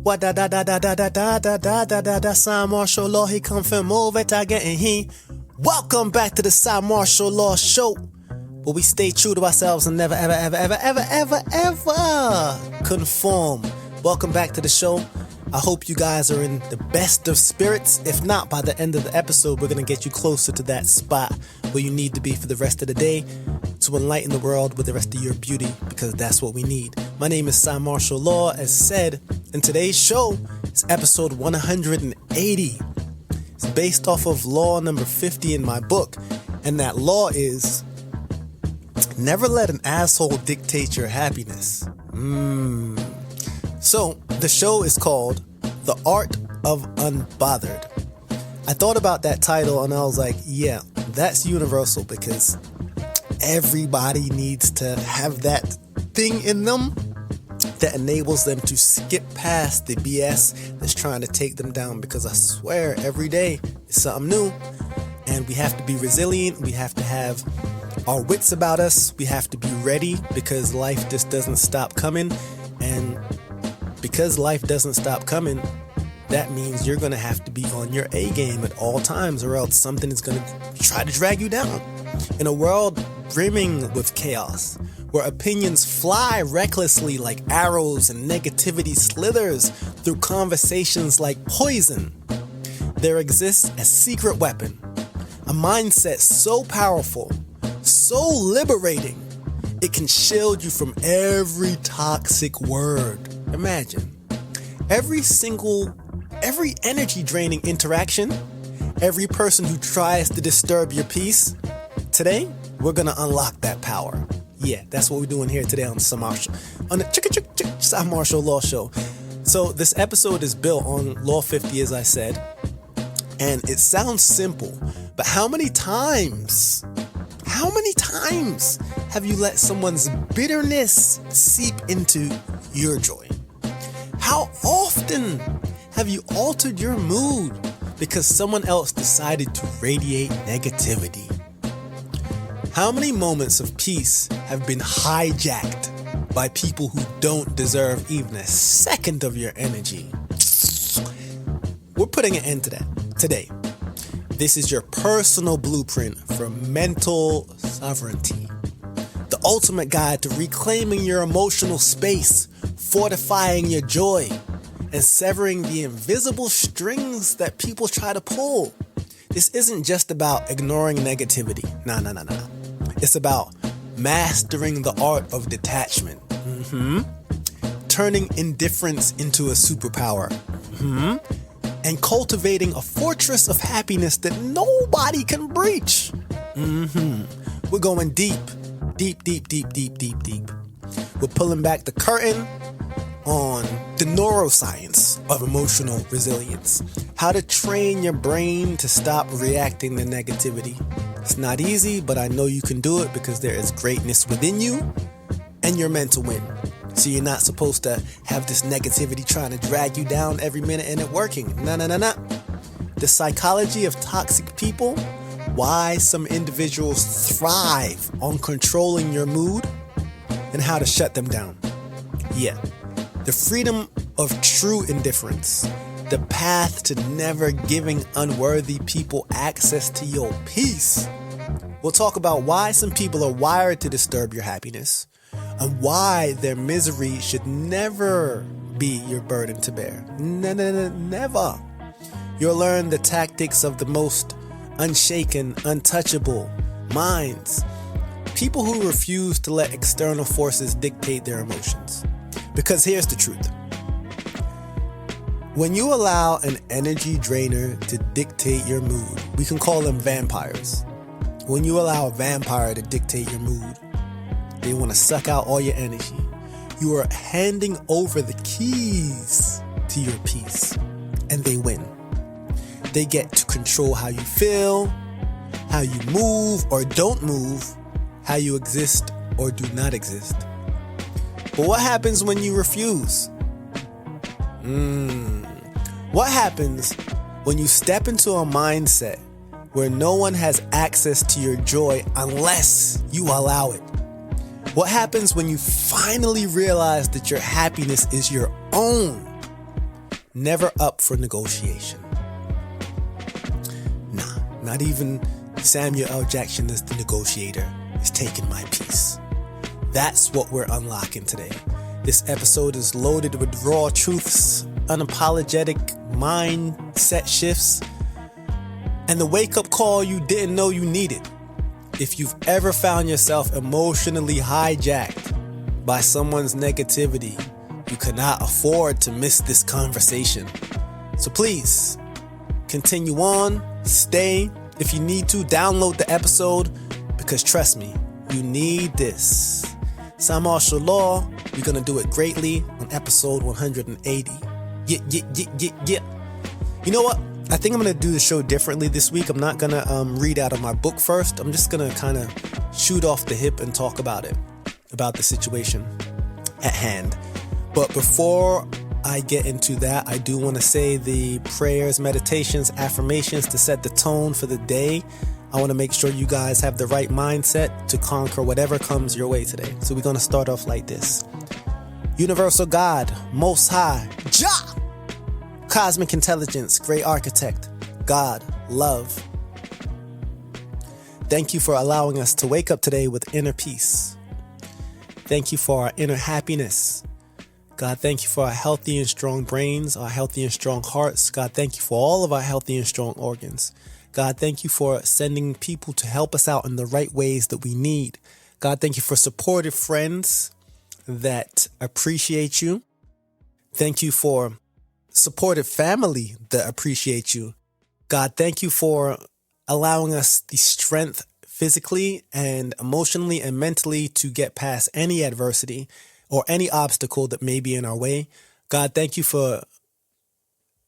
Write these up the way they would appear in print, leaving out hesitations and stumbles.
What da Cymarshall law he come from over again he. Welcome back to the Cymarshall Law Show, where we stay true to ourselves and never ever conform. Welcome back to the show. I hope you guys are in the best of spirits. If not, by the end of the episode, we're going to get you closer to that spot where you need to be for the rest of the day to enlighten the world with the rest of your beauty, because that's what we need. My name is Cymarshall Law, as said, and today's show is episode 180. It's based off of law number 50 in my book, and that law is never let an asshole dictate your happiness. So, the show is called The Art of Unbothered. I thought about that title and I was like, yeah, that's universal, because everybody needs to have that thing in them that enables them to skip past the BS that's trying to take them down, because I swear every day is something new, and we have to be resilient. We have to have our wits about us. We have to be ready, because life just doesn't stop coming, and because life doesn't stop coming, that means you're going to have to be on your A game at all times, or else something is going to try to drag you down. In a world brimming with chaos, where opinions fly recklessly like arrows and negativity slithers through conversations like poison, there exists a secret weapon, a mindset so powerful, so liberating, it can shield you from every toxic word. Imagine every energy draining interaction, every person who tries to disturb your peace. Today, we're going to unlock that power. Yeah, that's what we're doing here today on the Cymarshall Law Show. So this episode is built on Law 50, as I said, and it sounds simple, but how many times have you let someone's bitterness seep into your joy? How often have you altered your mood because someone else decided to radiate negativity? How many moments of peace have been hijacked by people who don't deserve even a second of your energy? We're putting an end to that today. This is your personal blueprint for mental sovereignty. The ultimate guide to reclaiming your emotional space, fortifying your joy, and severing the invisible strings that people try to pull. This isn't just about ignoring negativity. Nah. It's about mastering the art of detachment. Turning indifference into a superpower. And cultivating a fortress of happiness that nobody can breach. We're going deep. We're pulling back the curtain on the neuroscience of emotional resilience. How to train your brain to stop reacting to negativity. It's not easy, but I know you can do it, because there is greatness within you and you're meant to win. So you're not supposed to have this negativity trying to drag you down every minute and it working. No. The psychology of toxic people, why some individuals thrive on controlling your mood, and how to shut them down. Yeah. The freedom of true indifference. The path to never giving unworthy people access to your peace. We'll talk about why some people are wired to disturb your happiness, and why their misery should never be your burden to bear. Never. You'll learn the tactics of the most unshaken, untouchable minds. People who refuse to let external forces dictate their emotions. Because here's the truth. When you allow an energy drainer to dictate your mood, we can call them vampires. When you allow a vampire to dictate your mood, they want to suck out all your energy. You are handing over the keys to your peace, and they win. They get to control how you feel, how you move or don't move, how you exist or do not exist. But what happens when you refuse? What happens when you step into a mindset where no one has access to your joy unless you allow it? What happens when you finally realize that your happiness is your own never up for negotiation. Nah, not even Samuel L. Jackson as the negotiator is taking my peace. That's what we're unlocking today. This episode is loaded with raw truths, unapologetic mindset shifts, and the wake-up call you didn't know you needed. If you've ever found yourself emotionally hijacked by someone's negativity, you cannot afford to miss this conversation. So please, continue on, stay. If you need to, download the episode, because trust me, you need this. Cymarshall Law, we're going to do it greatly on episode 180. Yeah. You know what? I think I'm going to do the show differently this week. I'm not going to read out of my book first. I'm just going to kind of shoot off the hip and talk about it, about the situation at hand. But before I get into that, I do want to say the prayers, meditations, affirmations to set the tone for the day. I want to make sure you guys have the right mindset to conquer whatever comes your way today. So we're going to start off like this. Universal God, Most High, Jah! Cosmic intelligence, great architect, God, love. Thank you for allowing us to wake up today with inner peace. Thank you for our inner happiness. God, thank you for our healthy and strong brains, our healthy and strong hearts. God, thank you for all of our healthy and strong organs. God, thank you for sending people to help us out in the right ways that we need. God, thank you for supportive friends that appreciate you. Thank you for supportive family that appreciate you. God, thank you for allowing us the strength physically and emotionally and mentally to get past any adversity or any obstacle that may be in our way. God, thank you for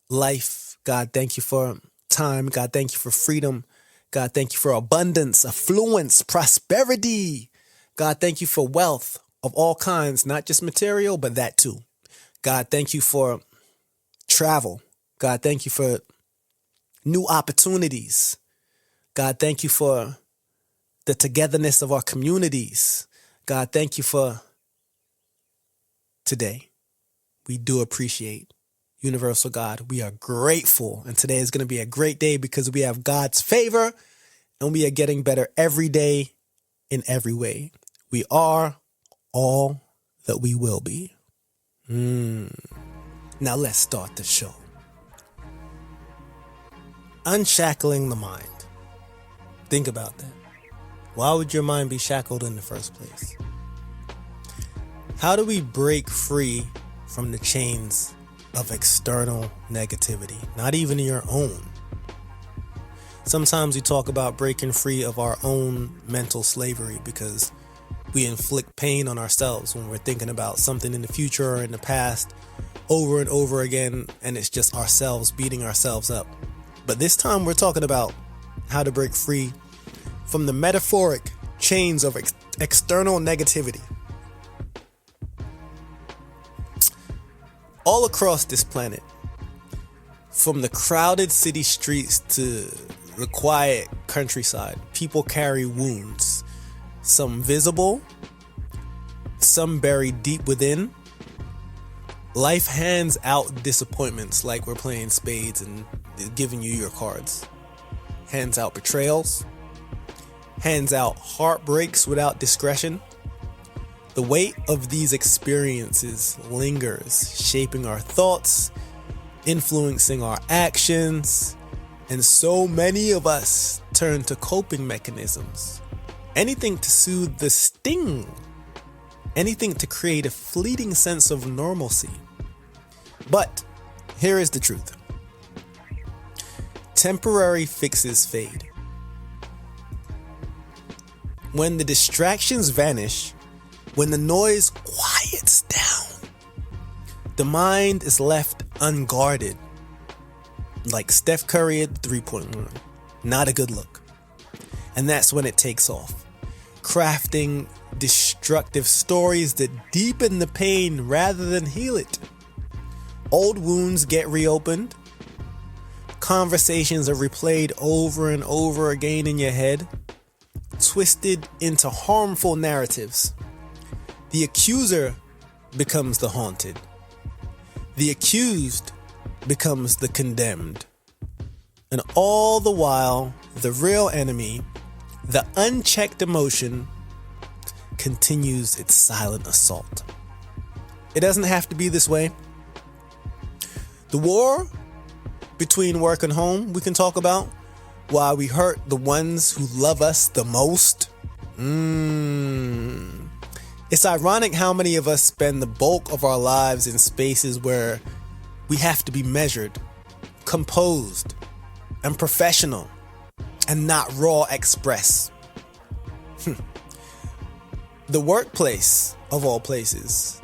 life. God, thank you for time. God, thank you for freedom. God, thank you for abundance, affluence, prosperity. God, thank you for wealth of all kinds, not just material, but that too. God, thank you for travel. God, thank you for new opportunities. God, thank you for the togetherness of our communities. God, thank you for today. We do appreciate Universal God. We are grateful. And today is going to be a great day because we have God's favor and we are getting better every day in every way. We are all that we will be. Now let's start the show. Unshackling the mind. Think about that. Why would your mind be shackled in the first place? How do we break free from the chains of external negativity? Not even your own. Sometimes we talk about breaking free of our own mental slavery because we inflict pain on ourselves when we're thinking about something in the future or in the past over and over again, and it's just ourselves beating ourselves up. But this time we're talking about how to break free from the metaphoric chains of external negativity. All across this planet, from the crowded city streets to the quiet countryside, people carry wounds. Some visible, some buried deep within. Life hands out disappointments like we're playing spades and giving you your cards. Hands out betrayals. Hands out heartbreaks without discretion. The weight of these experiences lingers, shaping our thoughts, influencing our actions, and so many of us turn to coping mechanisms. Anything to soothe the sting. Anything to create a fleeting sense of normalcy. But here is the truth. Temporary fixes fade. When the distractions vanish, when the noise quiets down, the mind is left unguarded. Like Steph Curry at the 3-point line. Not a good look. And that's when it takes off. Crafting destructive stories that deepen the pain rather than heal it. Old wounds get reopened. Conversations are replayed over and over again in your head, twisted into harmful narratives. The accuser becomes the haunted. The accused becomes the condemned. And all the while, the real enemy, the unchecked emotion, continues its silent assault. It doesn't have to be this way. The war between work and home we can talk about, why we hurt the ones who love us the most. It's ironic how many of us spend the bulk of our lives in spaces where we have to be measured, composed, and professional, and not raw express. The workplace, of all places,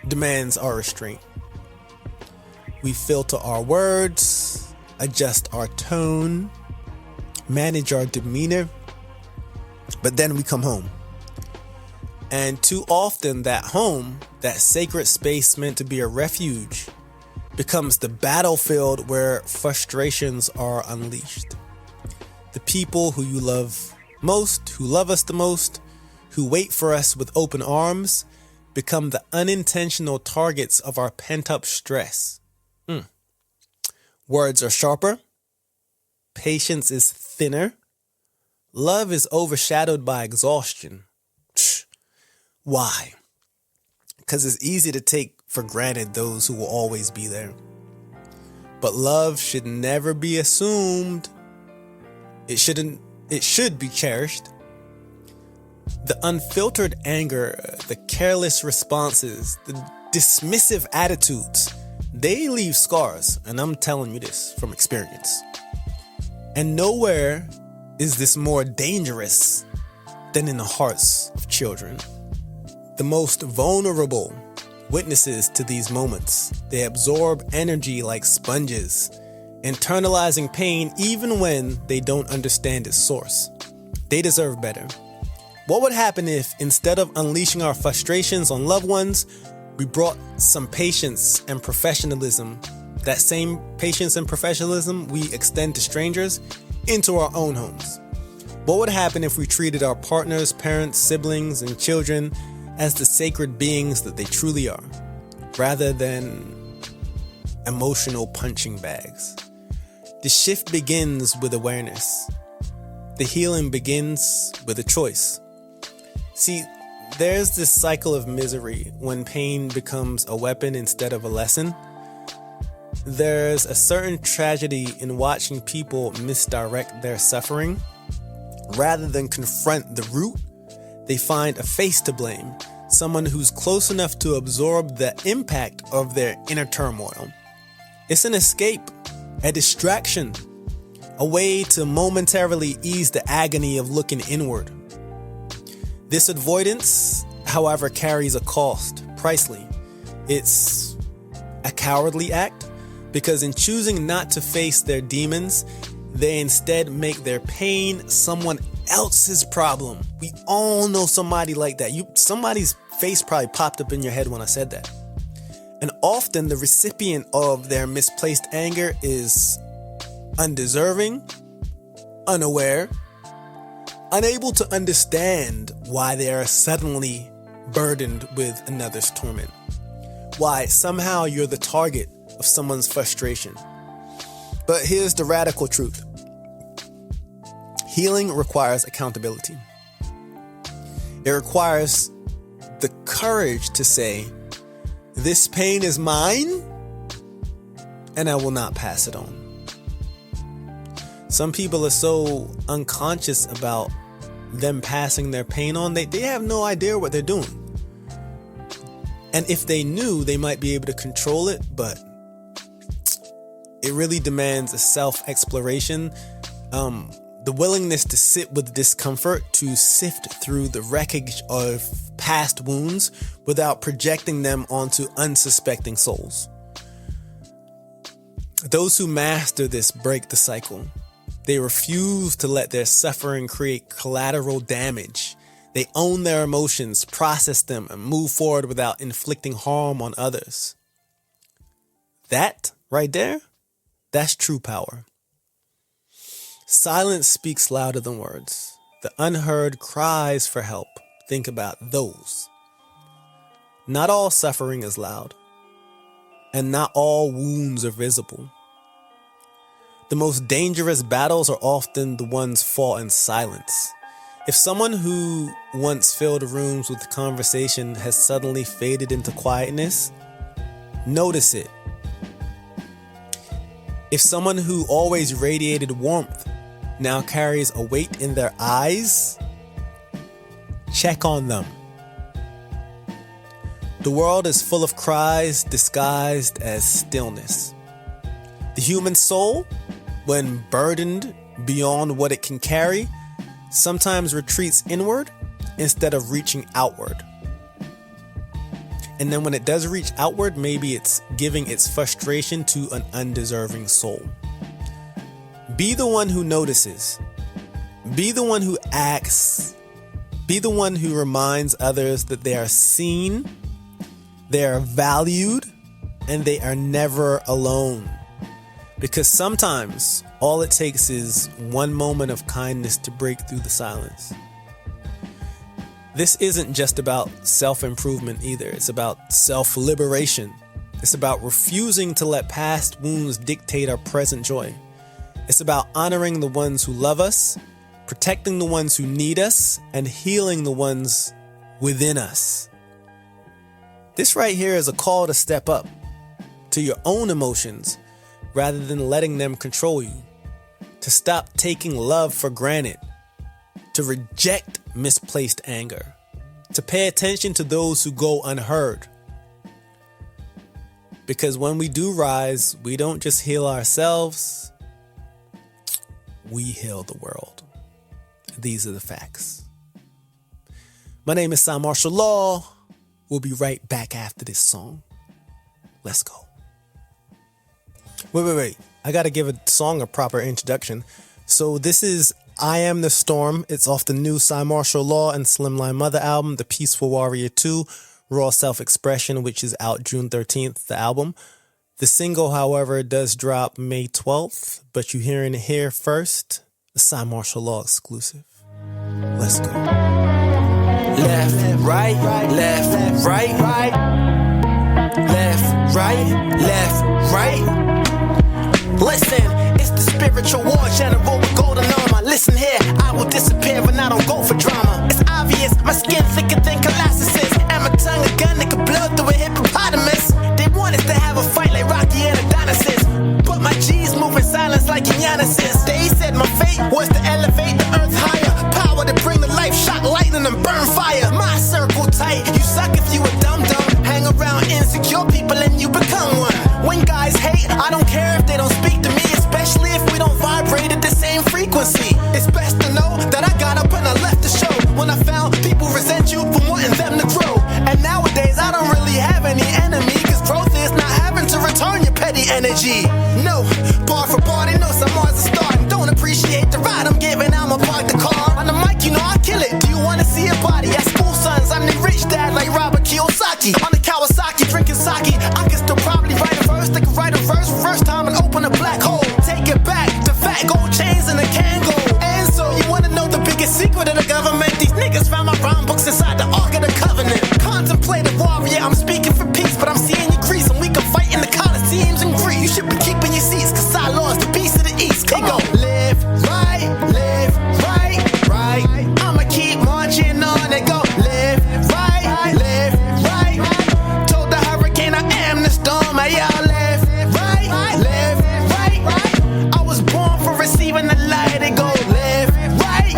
demands our restraint. We filter our words, adjust our tone, manage our demeanor, but then we come home. And too often that home, that sacred space meant to be a refuge, becomes the battlefield where frustrations are unleashed. The people who you love most, who love us the most, who wait for us with open arms, become the unintentional targets of our pent-up stress. Words are sharper. Patience is thinner. Love is overshadowed by exhaustion. Why? Because it's easy to take for granted those who will always be there. But love should never be assumed. It should be cherished. The unfiltered anger, the careless responses, the dismissive attitudes, they leave scars, and I'm telling you this from experience. And nowhere is this more dangerous than in the hearts of children. The most vulnerable witnesses to these moments. They absorb energy like sponges, internalizing pain even when they don't understand its source. They deserve better. What would happen if, instead of unleashing our frustrations on loved ones, we brought some patience and professionalism, that same patience and professionalism we extend to strangers, into our own homes? What would happen if we treated our partners, parents, siblings, and children as the sacred beings that they truly are, rather than emotional punching bags? The shift begins with awareness. The healing begins with a choice. See, there's this cycle of misery when pain becomes a weapon instead of a lesson. There's a certain tragedy in watching people misdirect their suffering. Rather than confront the root, they find a face to blame, someone who's close enough to absorb the impact of their inner turmoil. It's an escape, a distraction, a way to momentarily ease the agony of looking inward. This avoidance, however, carries a cost, pricely. It's a cowardly act, because in choosing not to face their demons, they instead make their pain someone else's problem. We all know somebody like that. Somebody's face probably popped up in your head when I said that. And often the recipient of their misplaced anger is undeserving, unaware, unable to understand why they are suddenly burdened with another's torment. Why somehow you're the target of someone's frustration. But here's the radical truth. Healing requires accountability. It requires the courage to say, this pain is mine, and I will not pass it on. Some people are so unconscious about them passing their pain on, they have no idea what they're doing. And if they knew, they might be able to control it, but it really demands a self-exploration, the willingness to sit with discomfort, to sift through the wreckage of past wounds without projecting them onto unsuspecting souls. Those who master this break the cycle. They refuse to let their suffering create collateral damage. They own their emotions, process them, and move forward without inflicting harm on others. That right there, that's true power. Silence speaks louder than words. The unheard cries for help. Think about those. Not all suffering is loud. and not all wounds are visible. The most dangerous battles are often the ones fought in silence. If someone who once filled rooms with conversation has suddenly faded into quietness, notice it. If someone who always radiated warmth now carries a weight in their eyes, check on them. The world is full of cries disguised as stillness. The human soul, when burdened beyond what it can carry, sometimes retreats inward instead of reaching outward. And then when it does reach outward, maybe it's giving its frustration to an undeserving soul. Be the one who notices. Be the one who acts. Be the one who reminds others that they are seen, they are valued, and they are never alone. Because sometimes all it takes is one moment of kindness to break through the silence. This isn't just about self-improvement either. It's about self-liberation. It's about refusing to let past wounds dictate our present joy. It's about honoring the ones who love us, protecting the ones who need us, and healing the ones within us. This right here is a call to step up to your own emotions rather than letting them control you, to stop taking love for granted, to reject misplaced anger, to pay attention to those who go unheard. Because when we do rise, we don't just heal ourselves, we heal the world. These are the facts. My name is Cymarshall Law. We'll be right back after this song. Let's go. Wait. I gotta give a song a proper introduction. So this is I Am the Storm. It's off the new Cymarshall Law and Slimline Mother album, The Peaceful Warrior 2, Raw Self-Expression, which is out June 13th, the album. The single, however, does drop May 12th, but you're hearing it here first. The Cymarshall Law exclusive. Let's go. Left, right, left, right, left, right, left, right. Listen, it's the spiritual war general with golden armor. Listen here, I will disappear and I don't go for drama. It's obvious, my skin thicker than Colossus, and my tongue a gun that could blow through a hippopotamus. They want us to have a fight like Rocky and Adonis, but my G's move in silence like Giannis's. They said my fate was to elevate the earth higher, power to bring the life, shock lightning and burn fire. My circle tight, you suck if you a dum-dum. Hang around insecure people and you become one. When guys hate, I don't care if they don't speak to me, especially if we don't vibrate at the same frequency. It's best to know that I got up and I left the show when I found people resent you for wanting them to grow. And nowadays I don't really have any enemy, cause growth is not having to return your petty energy. No, bar for bar, they know some Mars are starting. Don't appreciate the ride I'm giving, I'ma park the car. On the mic, you know I kill it. Do you wanna see a body? At school sons, I'm the rich dad like Robert Kiyosaki. On the Kawasaki, drinking sake, I can still probably write a verse. They can write a verse first time and open a black hole. Take it back to fat gold chains and a Kango. And so you wanna know the biggest secret of the government? These niggas found my rhyme books inside the Ark of the Covenant. Contemplative warrior, I'm speaking for peace, but I'm seeing you grease, and we can fight in the Colosseums in Greece. You should be keeping your seats, cause I lost the beast of the East. Come on. Live right, right. I'ma keep marching on and go. Live right. Told the hurricane I am the storm, y'all live right. I was born for receiving the light and go. Live right.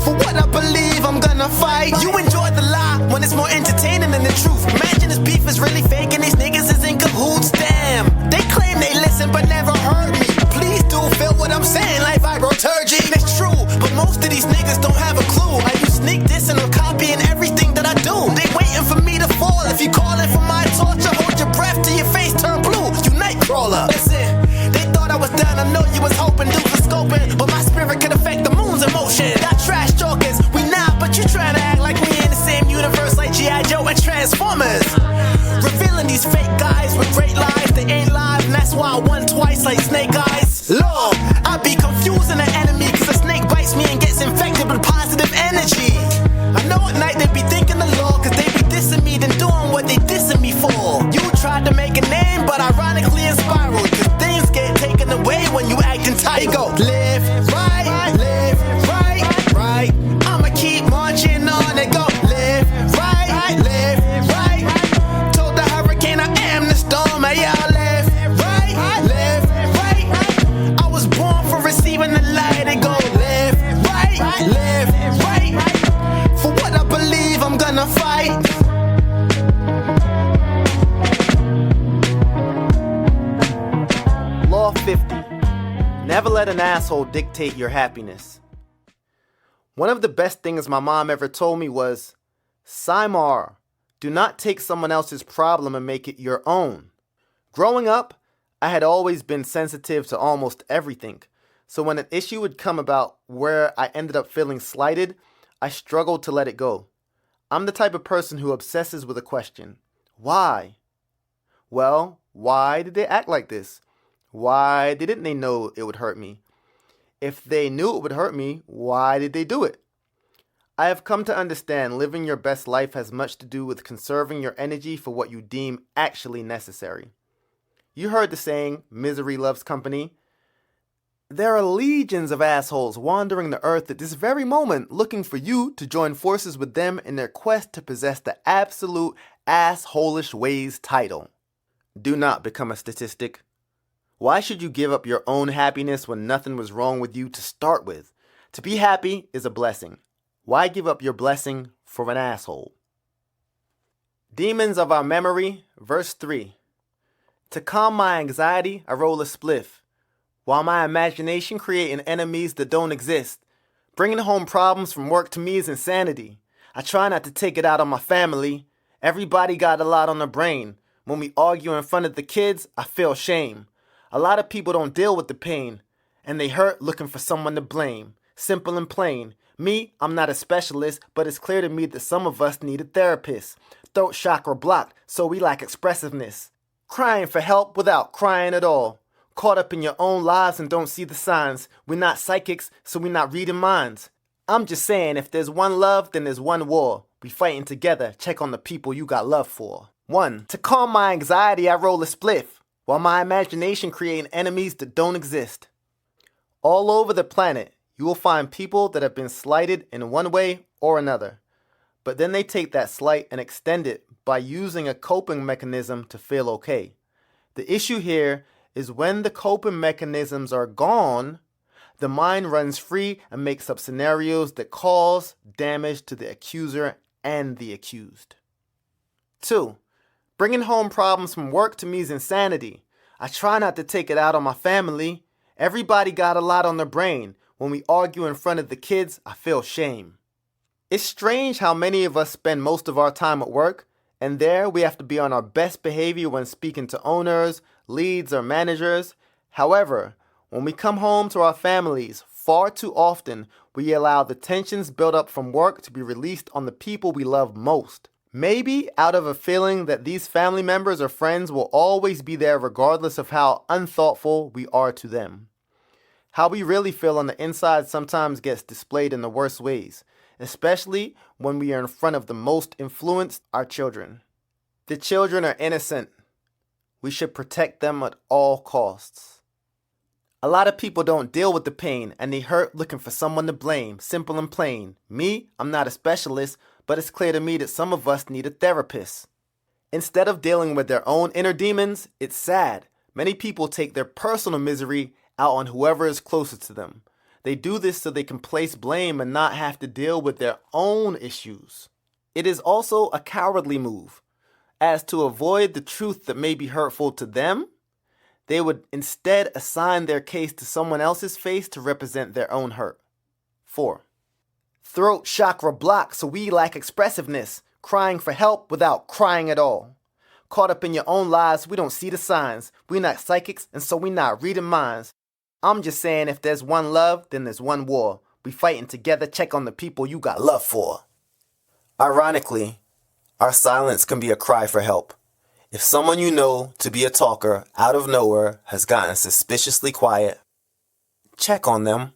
For what I believe, I'm gonna fight. You enjoy the lie when it's more entertaining than the truth. Imagine this beef is really fake and these niggas is in cahoots. Damn, they claim they listen but never heard me. Please do feel what I'm saying like vibroturgy. It's true, but most of these niggas don't have a clue. I use sneak this and I'm copying everything that I do. They waiting for me to fall. If you calling for my torture, hold your breath till your face turn blue. You nightcrawler. Listen, they thought I was done. I know you was hoping, do for scoping, but my spirit could affect the moon's emotion. Got trash talkers, we not, but you trying to act like we in the same universe like G.I. Joe and Transformers. Revealing these fake guys with great lives, they ain't live, and that's why I won twice like Snake Eyes. Lord, I be confusing the enemy, cause a snake bites me and gets infected with positive energy. I know at night they be thinking the law, cause they be dissing me, then doing what they dissing me for. game, but ironically it's spiral. Cause things get taken away when you act entitled. They go, live right. I'ma keep marching on. They go, live right. Told the hurricane I am the storm. Hey, y'all live right. I was born for receiving the light. They go, live right. For what I believe, I'm gonna fight. Law 50. Never let an asshole dictate your happiness. One of the best things my mom ever told me was, Cymarshall, do not take someone else's problem and make it your own. Growing up, I had always been sensitive to almost everything, so when an issue would come about where I ended up feeling slighted, I struggled to let it go. I'm the type of person who obsesses with a question. Why? Well, why did they act like this? Why didn't they know it would hurt me? If they knew it would hurt me, why did they do it? I have come to understand living your best life has much to do with conserving your energy for what you deem actually necessary. You heard the saying, misery loves company. There are legions of assholes wandering the earth at this very moment looking for you to join forces with them in their quest to possess the absolute assholish ways title. Do not become a statistic. Why should you give up your own happiness when nothing was wrong with you to start with? To be happy is a blessing. Why give up your blessing for an asshole? Demons of our memory, verse 3. To calm my anxiety, I roll a spliff, while my imagination creating enemies that don't exist. Bringing home problems from work to me is insanity. I try not to take it out on my family. Everybody got a lot on their brain. When we argue in front of the kids, I feel shame. A lot of people don't deal with the pain, and they hurt looking for someone to blame. Simple and plain. Me, I'm not a specialist, but it's clear to me that some of us need a therapist. Throat chakra blocked, so we lack expressiveness. Crying for help without crying at all. Caught up in your own lives and don't see the signs. We're not psychics, so we're not reading minds. I'm just saying, if there's one love, then there's one war. We fighting together, check on the people you got love for. 1. To calm my anxiety, I roll a spliff, while my imagination creating enemies that don't exist. All over the planet, you will find people that have been slighted in one way or another. But then they take that slight and extend it by using a coping mechanism to feel okay. The issue here is when the coping mechanisms are gone, the mind runs free and makes up scenarios that cause damage to the accuser and the accused. 2. Bringing home problems from work to me is insanity. I try not to take it out on my family. Everybody got a lot on their brain. When we argue in front of the kids, I feel shame. It's strange how many of us spend most of our time at work, and there we have to be on our best behavior when speaking to owners, leads, or managers. However, when we come home to our families, far too often we allow the tensions built up from work to be released on the people we love most. Maybe out of a feeling that these family members or friends will always be there regardless of how unthoughtful we are to them. How we really feel on the inside sometimes gets displayed in the worst ways, especially when we are in front of the most influenced, our children. The children are innocent. We should protect them at all costs. A lot of people don't deal with the pain and they hurt looking for someone to blame, simple and plain. Me, I'm not a specialist, but it's clear to me that some of us need a therapist. Instead of dealing with their own inner demons, it's sad. Many people take their personal misery out on whoever is closest to them. They do this so they can place blame and not have to deal with their own issues. It is also a cowardly move, as to avoid the truth that may be hurtful to them, they would instead assign their case to someone else's face to represent their own hurt. 4. Throat chakra blocked, so we lack expressiveness, crying for help without crying at all. Caught up in your own lives, we don't see the signs. We're not psychics, and so we're not reading minds. I'm just saying, if there's one love, then there's one war. We fighting together, check on the people you got love for. Ironically, our silence can be a cry for help. If someone you know to be a talker out of nowhere has gotten suspiciously quiet, check on them.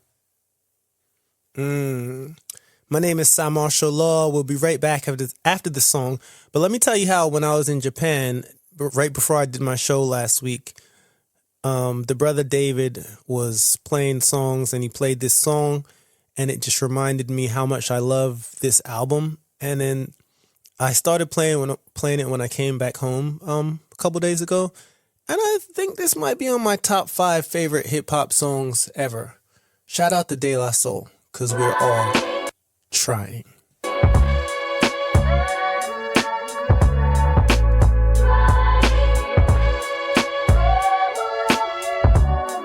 My name is Cymarshall. We'll be right back after the song. But let me tell you how when I was in Japan, right before I did my show last week, the brother David was playing songs, and he played this song, and it just reminded me how much I love this album. And then I started playing it when I came back home a couple days ago, and I think this might be on my top 5 favorite hip hop songs ever. Shout out to De La Soul, because we're all trying.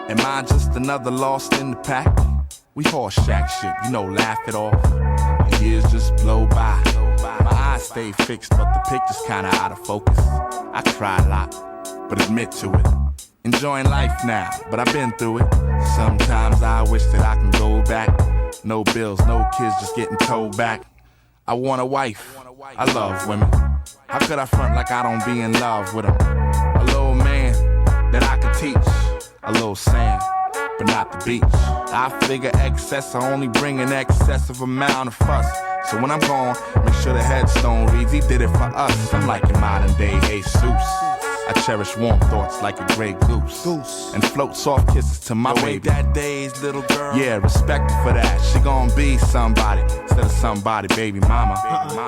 Am I just another lost in the pack? We horse shack shit, laugh it off. The years just blow by. My eyes stay fixed, but the picture's kinda out of focus. I cry a lot, but admit to it. Enjoying life now, but I've been through it. Sometimes I wish that I can go back. No bills, no kids, just getting told back. I want a wife, I love women. How could I front like I don't be in love with them? A little man that I could teach. A little sand, but not the beach. I figure excess, I only bring an excessive amount of fuss. So when I'm gone, make sure the headstone reads, he did it for us. I'm like a modern day Jesus. I cherish warm thoughts like a gray goose. And float soft kisses to my baby. Ain't that Day's little girl? Yeah, respect her for that. She gon' be somebody instead of somebody, baby mama.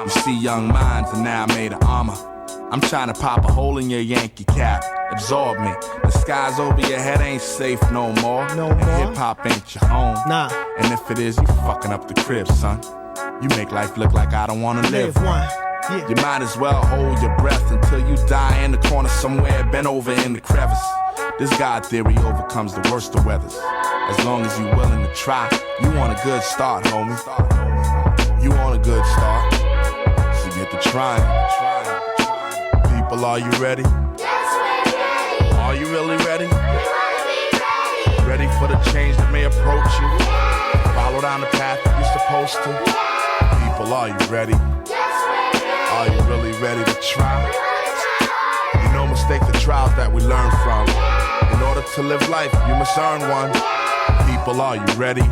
You see young minds and now I made of armor. I'm trying to pop a hole in your Yankee cap. Absorb me. The skies over your head ain't safe no more. And hip-hop ain't your home. Nah. And if it is, you fucking up the crib, son. You make life look like I don't wanna live one. Yeah. You might as well hold your breath until you die in the corner somewhere, bent over in the crevice. This God theory overcomes the worst of weathers. As long as you willing to try, you want a good start, homie. You want a good start, so get to trying. People, are you ready? Yes, we're ready. Are you really ready? We wanna be ready. Ready for the change that may approach you? Follow down the path that you're supposed to. People, are you ready? Yes, we're ready. Are you really ready to try? We wanna try. You know, mistake the trials that we learn from. In order to live life, you must earn one. People, are you ready?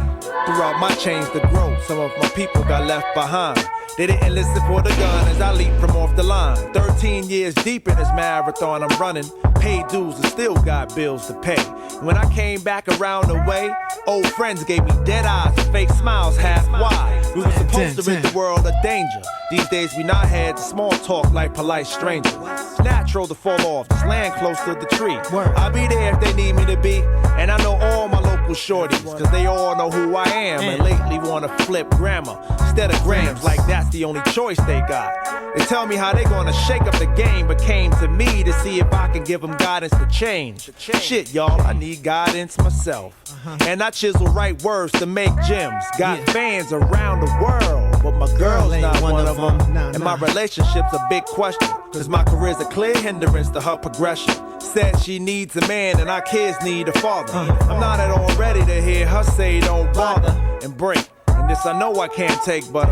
Throughout my change to grow, some of my people got left behind. They didn't listen for the gun as I leap from off the line. 13 years deep in this marathon I'm running. Paid dues and still got bills to pay. When I came back around the way, old friends gave me dead eyes and fake smiles half wide. We were supposed to rid the world of danger. These days we not had small talk like polite strangers. It's natural to fall off, just land close to the tree. I'll be there if they need me to be. And I know all my local shorties, cause they all know who I am. And lately wanna flip grammar instead of grams, like that's the only choice they got. They tell me how they gonna shake up the game, but came to me to see if I can give them guidance to change. Shit, y'all, I need guidance myself. And I chisel right words to make gems. Got fans around the world, but my girl's not one of them. And my relationship's a big question, cause my career's a clear hindrance to her progression. Said she needs a man and our kids need a father. I'm not at all ready to hear her say don't bother and break. And this I know I can't take, but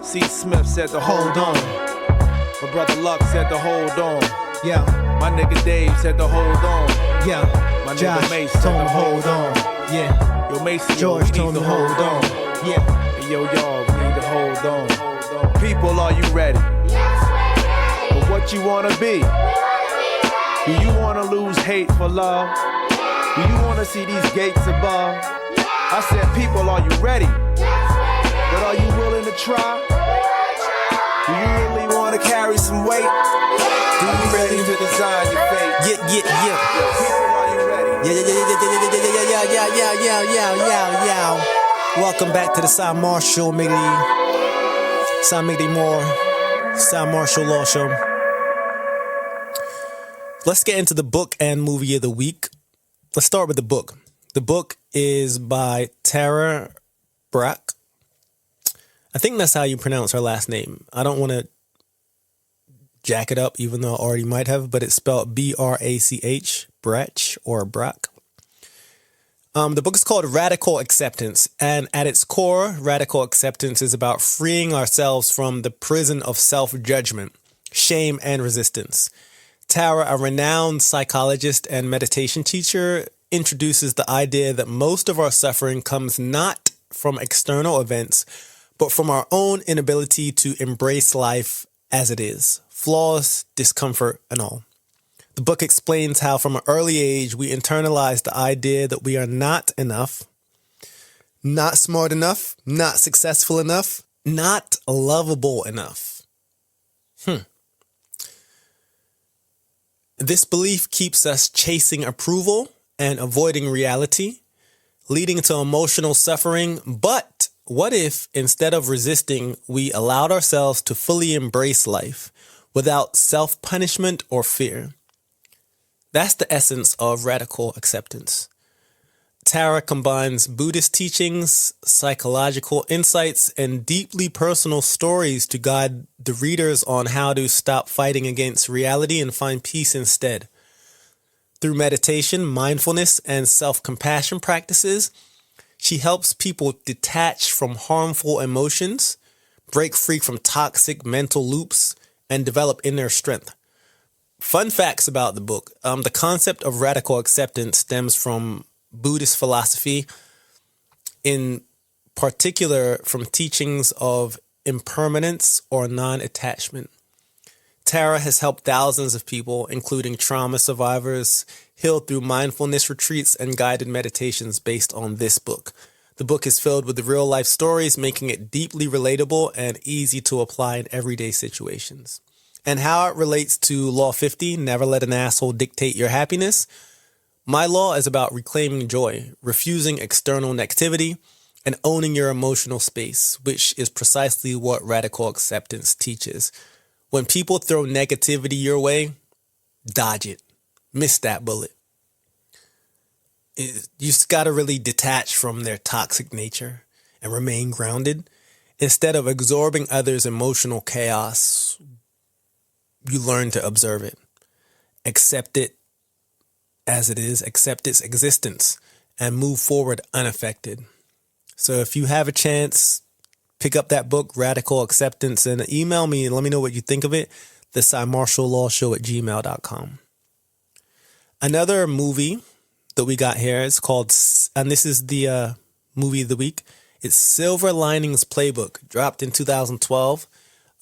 C. Smith said to hold on. My brother Luck said to hold on. Yeah. My nigga Dave said to hold on. Yeah. My Josh nigga Mace said told to him hold on. Yeah. Yo, Mace, George we told need him to hold on. Yeah. Hey, yo, y'all, we need to hold on. People, are you ready? Yes, we're ready. For what you wanna be? We wanna be ready. Do you wanna lose hate for love? Do you wanna see these gates above? I said, people, are you ready? Yes, we're ready. But are you willing to try? We wanna try. Do you really wanna carry some weight? Do you ready to design your fate? Yeah. People, are you ready? Yeah. Welcome back to the Cymarshall Cymarshall Law Show. Let's get into the book and movie of the week. Let's start with the book. The book is by Tara Brach. I think that's how you pronounce her last name. I don't want to jack it up, even though I already might have, but it's spelled B-R-A-C-H, Brach or Brach. The book is called Radical Acceptance, and at its core, radical acceptance is about freeing ourselves from the prison of self-judgment, shame, and resistance. Tara, a renowned psychologist and meditation teacher, introduces the idea that most of our suffering comes not from external events, but from our own inability to embrace life as it is, flaws, discomfort, and all. The book explains how from an early age we internalize the idea that we are not enough, not smart enough, not successful enough, not lovable enough. This belief keeps us chasing approval and avoiding reality, leading to emotional suffering. But what if, instead of resisting, we allowed ourselves to fully embrace life without self-punishment or fear? That's the essence of radical acceptance. Tara combines Buddhist teachings, psychological insights, and deeply personal stories to guide the readers on how to stop fighting against reality and find peace instead. Through meditation, mindfulness, and self-compassion practices, she helps people detach from harmful emotions, break free from toxic mental loops, and develop inner strength. Fun facts about the book. The concept of radical acceptance stems from Buddhist philosophy, in particular from teachings of impermanence or non-attachment. Tara has helped thousands of people, including trauma survivors, heal through mindfulness retreats and guided meditations based on this book. The book is filled with real-life stories, making it deeply relatable and easy to apply in everyday situations. And how it relates to Law 50, never let an asshole dictate your happiness. My law is about reclaiming joy, refusing external negativity, and owning your emotional space, which is precisely what radical acceptance teaches. When people throw negativity your way, dodge it. Miss that bullet. You just got to really detach from their toxic nature and remain grounded. Instead of absorbing others' emotional chaos, you learn to observe it. Accept it as it is, accept its existence, and move forward unaffected. So if you have a chance, pick up that book, Radical Acceptance, and email me and let me know what you think of it. The cymarshallawshow@gmail.com. Another movie that we got here is called, and this is the movie of the week, it's Silver Linings Playbook, dropped in 2012.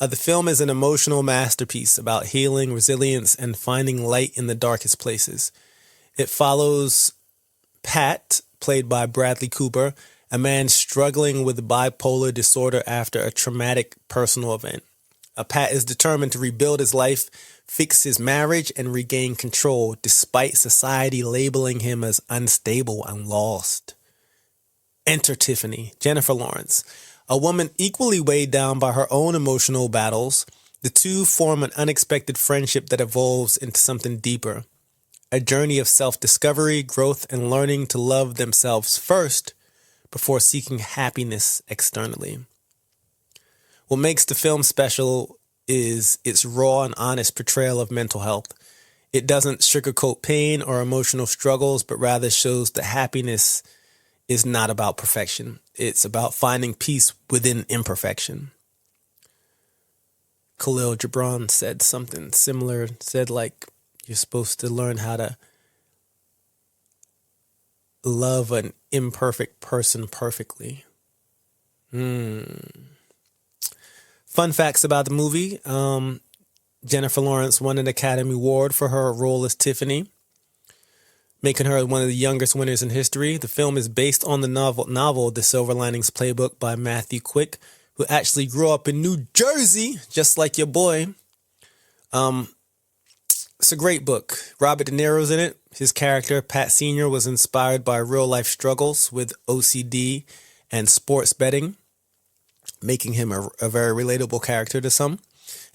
The film is an emotional masterpiece about healing, resilience, and finding light in the darkest places. It follows Pat, played by Bradley Cooper, a man struggling with bipolar disorder after a traumatic personal event. Pat is determined to rebuild his life, fix his marriage, and regain control, despite society labeling him as unstable and lost. Enter Tiffany, Jennifer Lawrence, a woman equally weighed down by her own emotional battles. The two form an unexpected friendship that evolves into something deeper. A journey of self-discovery, growth, and learning to love themselves first before seeking happiness externally. What makes the film special is its raw and honest portrayal of mental health. It doesn't sugarcoat pain or emotional struggles, but rather shows that happiness is not about perfection. It's about finding peace within imperfection. Khalil Gibran said something similar, said like, you're supposed to learn how to love an imperfect person perfectly. Fun facts about the movie. Jennifer Lawrence won an Academy Award for her role as Tiffany, making her one of the youngest winners in history. The film is based on the novel The Silver Linings Playbook by Matthew Quick, who actually grew up in New Jersey, just like your boy. It's a great book. Robert De Niro's in it. His character, Pat Sr., was inspired by real-life struggles with OCD and sports betting, making him a very relatable character to some.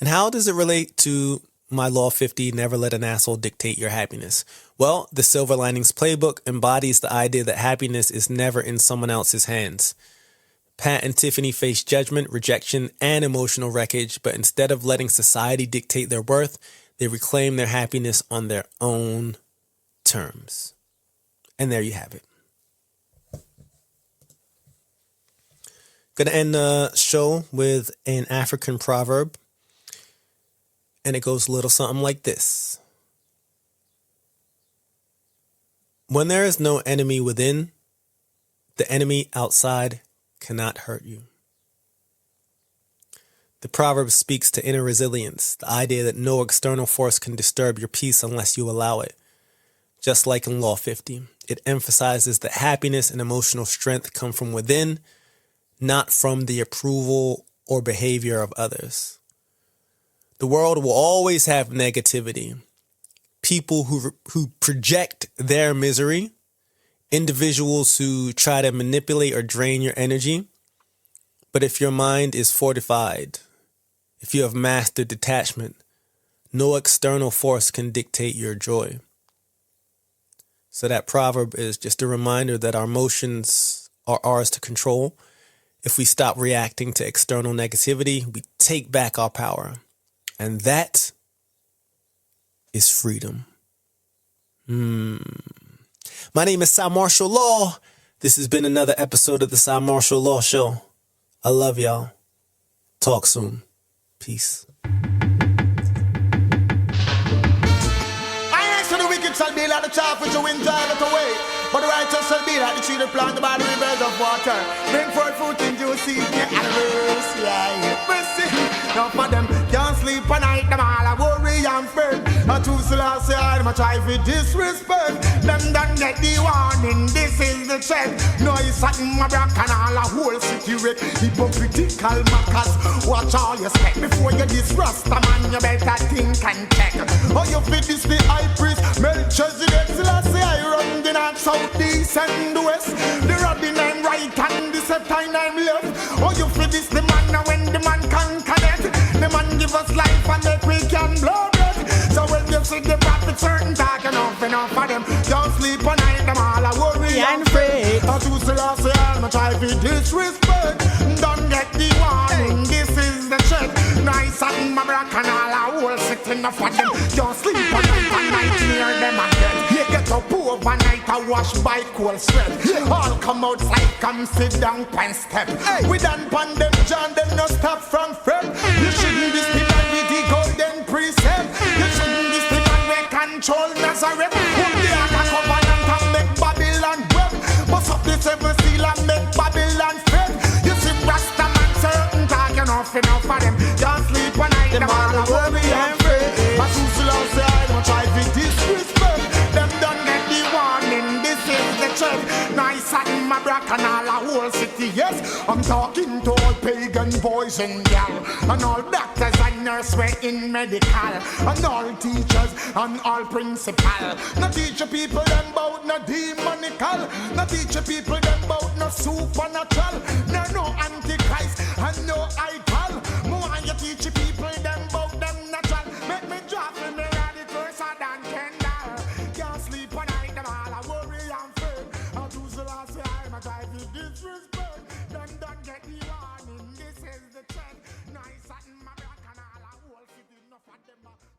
And how does it relate to my Law 50, never let an asshole dictate your happiness? Well, the Silver Linings Playbook embodies the idea that happiness is never in someone else's hands. Pat and Tiffany face judgment, rejection, and emotional wreckage, but instead of letting society dictate their worth, they reclaim their happiness on their own terms. And there you have it. Going to end the show with an African proverb. And it goes a little something like this. When there is no enemy within, the enemy outside cannot hurt you. The proverb speaks to inner resilience, the idea that no external force can disturb your peace unless you allow it. Just like in Law 50, it emphasizes that happiness and emotional strength come from within, not from the approval or behavior of others. The world will always have negativity. People who project their misery, individuals who try to manipulate or drain your energy. But if your mind is fortified, if you have mastered detachment, no external force can dictate your joy. So that proverb is just a reminder that our emotions are ours to control. If we stop reacting to external negativity, we take back our power. And that is freedom. My name is Cymarshall Law. This has been another episode of the Cymarshall Law Show. I love y'all. Talk soon. Peace. The wicked shall be like the chaff which the wind driveth away, but the righteous shall be like the tree that planted by the rivers of water. Bring forth fruit in due season, and mercy, mercy. Now for them can't sleep at night, them all a worry and fret. A two Selassie, them a try for disrespect. Them done get the warning, this is the check. No, it's something my back and all a whole city wreck. Hypocritical mockers, watch all your step before you disrust a man. You better think and check. Oh, you fit this the high priest. Melchizedek Selassie, I run the north, south, east and the west. The Robin I'm right and the Septine I'm left. Oh, you feel this the man now when the man conquer that. The man give us life and make we can blow breath. So when you see the prophet certain talk enough for them. Don't sleep at night, them all a worry and fret. I choose Selassie, I'm try to disrespect. Don't get the warning, this is the check. Nice and my black and all a whole sitting up for them. Don't sleep at night near them again. You get up overnight, I wash by cold sweat. All come outside, come sit down, pan step. We done pan them, John, them no stop from fret. You shouldn't be still with the golden precept. You shouldn't be still we control Nazareth. Put the ark of covenant and make Babylon web. Bust up the seven seal and make Babylon fed. You see Rasta man certain talk enough for them. Don't sleep at night, them all a worry and fret. But who's lost I'm try to disrespect. Them done get the warning, this is the check. Nice and my black and all a whole city, yes. I'm talking to all pagan boys and gal, and all doctors and nurses were in medical, and all teachers and all principal. No teach your people them about no demonical. No teach your people them about no supernatural. No antichrist and no idol. More and you teach your people them about them natural. Make me drop in me than Kendall. Can't sleep at night, them all a worry and fear. I do the last time I try to disrespect. Don't get the warning, this is the trend. Nice and my black and all a whole city, enough of them.